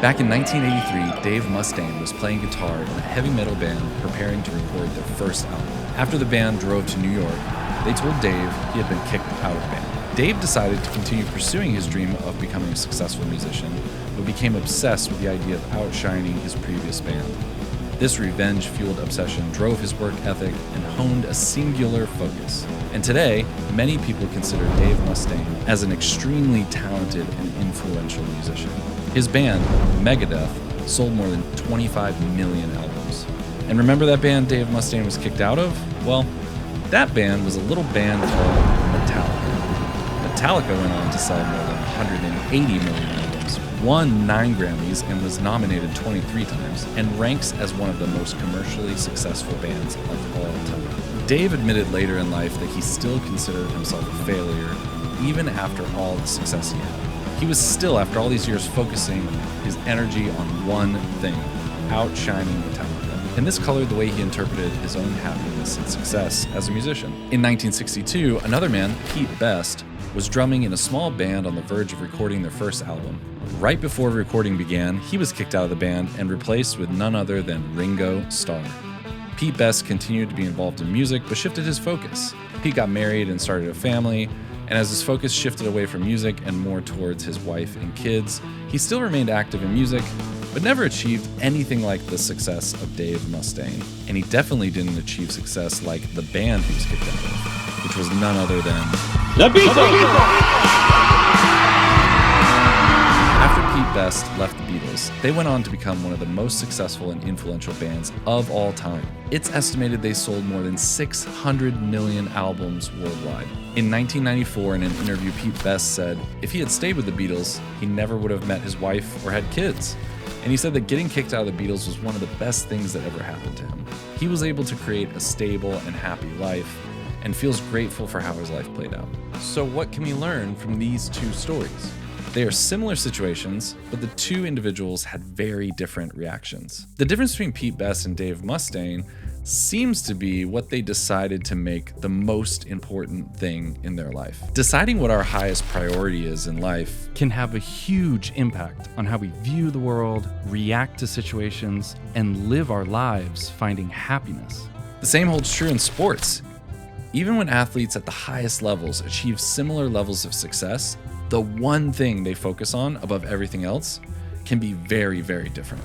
Back in 1983, Dave Mustaine was playing guitar in a heavy metal band preparing to record their first album. After the band drove to New York, they told Dave he had been kicked out of the band. Dave decided to continue pursuing his dream of becoming a successful musician, but became obsessed with the idea of outshining his previous band. This revenge-fueled obsession drove his work ethic and honed a singular focus. And today, many people consider Dave Mustaine as an extremely talented and influential musician. His band, Megadeth, sold more than 25 million albums. And remember that band Dave Mustaine was kicked out of? Well, that band was a little band called Metallica. Metallica went on to sell more than 180 million albums, won 9 Grammys and was nominated 23 times, and ranks as one of the most commercially successful bands of all time. Dave admitted later in life that he still considered himself a failure, even after all the success he had. He was still, after all these years, focusing his energy on one thing, outshining Metallica. And this colored the way he interpreted his own happiness and success as a musician. In 1962, another man, Pete Best, was drumming in a small band on the verge of recording their first album. Right before recording began, he was kicked out of the band and replaced with none other than Ringo Starr. Pete Best continued to be involved in music, but shifted his focus. Pete got married and started a family, and as his focus shifted away from music and more towards his wife and kids, he still remained active in music, but never achieved anything like the success of Dave Mustaine. And he definitely didn't achieve success like the band he was kicked out of, which was none other than The Beatles! After Pete Best left the Beatles, they went on to become one of the most successful and influential bands of all time. It's estimated they sold more than 600 million albums worldwide. In 1994, in an interview, Pete Best said if he had stayed with the Beatles, he never would have met his wife or had kids. And he said that getting kicked out of the Beatles was one of the best things that ever happened to him. He was able to create a stable and happy life, and feels grateful for how his life played out. So what can we learn from these two stories? They are similar situations, but the two individuals had very different reactions. The difference between Pete Best and Dave Mustaine seems to be what they decided to make the most important thing in their life. Deciding what our highest priority is in life can have a huge impact on how we view the world, react to situations, and live our lives finding happiness. The same holds true in sports. Even when athletes at the highest levels achieve similar levels of success, the one thing they focus on above everything else can be very, very different.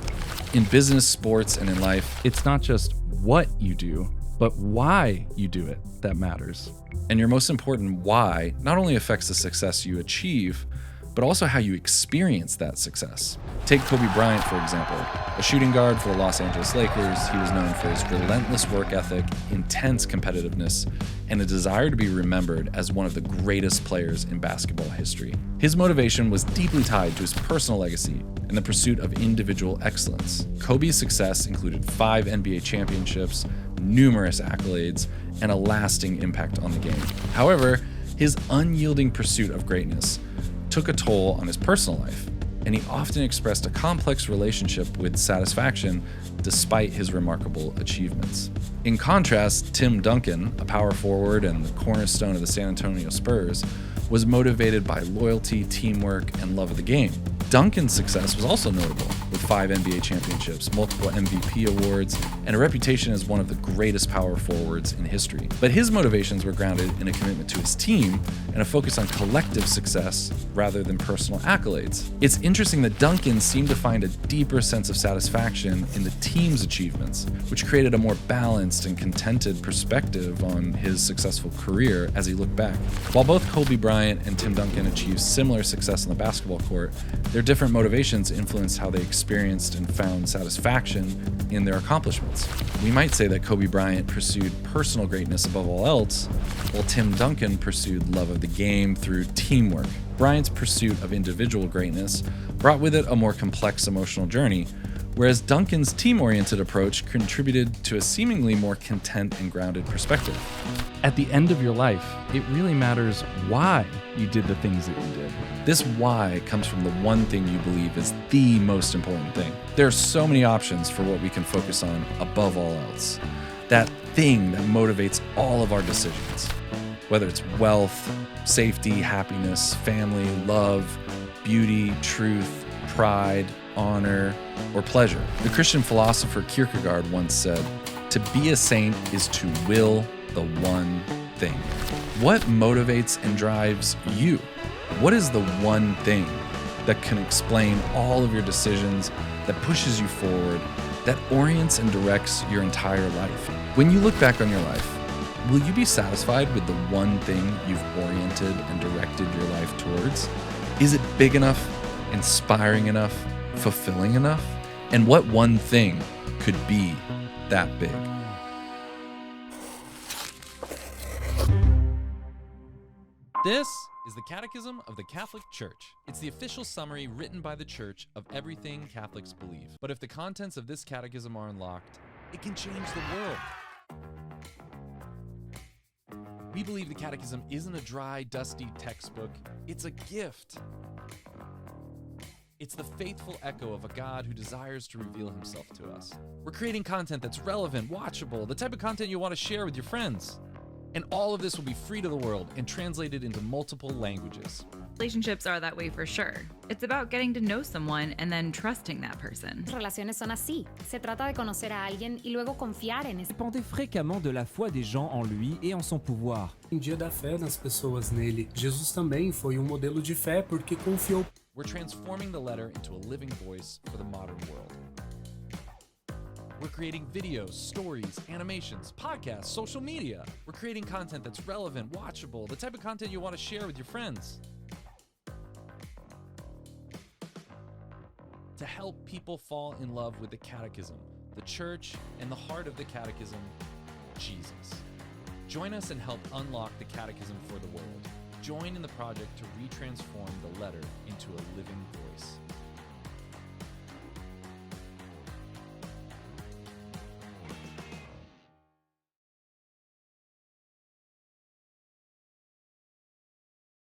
In business, sports, and in life, it's not just what you do, but why you do it that matters. And your most important why not only affects the success you achieve, but also how you experience that success. Take Kobe Bryant, for example. A shooting guard for the Los Angeles Lakers, he was known for his relentless work ethic, intense competitiveness, and a desire to be remembered as one of the greatest players in basketball history. His motivation was deeply tied to his personal legacy and the pursuit of individual excellence. Kobe's success included 5 NBA championships, numerous accolades, and a lasting impact on the game. However, his unyielding pursuit of greatness took a toll on his personal life, and he often expressed a complex relationship with satisfaction despite his remarkable achievements. In contrast, Tim Duncan, a power forward and the cornerstone of the San Antonio Spurs, was motivated by loyalty, teamwork, and love of the game. Duncan's success was also notable, with 5 NBA championships, multiple MVP awards, and a reputation as one of the greatest power forwards in history. But his motivations were grounded in a commitment to his team and a focus on collective success rather than personal accolades. It's interesting that Duncan seemed to find a deeper sense of satisfaction in the team's achievements, which created a more balanced and contented perspective on his successful career as he looked back. While both Kobe Bryant and Tim Duncan achieved similar success on the basketball court, their different motivations influenced how they experienced and found satisfaction in their accomplishments. We might say that Kobe Bryant pursued personal greatness above all else, while Tim Duncan pursued love of the game through teamwork. Bryant's pursuit of individual greatness brought with it a more complex emotional journey, whereas Duncan's team-oriented approach contributed to a seemingly more content and grounded perspective. At the end of your life, it really matters why you did the things that you did. This why comes from the one thing you believe is the most important thing. There are so many options for what we can focus on above all else. That thing that motivates all of our decisions. Whether it's wealth, safety, happiness, family, love, beauty, truth, pride, honor, or pleasure. The Christian philosopher Kierkegaard once said, "To be a saint is to will the one thing." What motivates and drives you? What is the one thing that can explain all of your decisions, that pushes you forward, that orients and directs your entire life? When you look back on your life, will you be satisfied with the one thing you've oriented and directed your life towards? Is it big enough, inspiring enough, fulfilling enough? And what one thing could be that big? This is the Catechism of the Catholic Church. It's the official summary written by the Church of everything Catholics believe. But if the contents of this catechism are unlocked, it can change the world. We believe the Catechism isn't a dry, dusty textbook. It's a gift. It's the faithful echo of a God who desires to reveal himself to us. We're creating content that's relevant, watchable, the type of content you want to share with your friends. And all of this will be free to the world and translated into multiple languages. Relationships are that way for sure. It's about getting to know someone and then trusting that person. Las relaciones son así. Se trata de conocer a alguien y luego confiar en ese. Dépendait fréquemment de la foi des gens en lui et en son pouvoir. Dependia da fé das pessoas nele. Jesus também foi modelo de fé porque confiou. We're transforming the letter into a living voice for the modern world. We're creating videos, stories, animations, podcasts, social media. We're creating content that's relevant, watchable, the type of content you want to share with your friends. To help people fall in love with the Catechism, the Church, and the heart of the Catechism, Jesus. Join us and help unlock the Catechism for the world. Join in the project to retransform the letter into a living voice.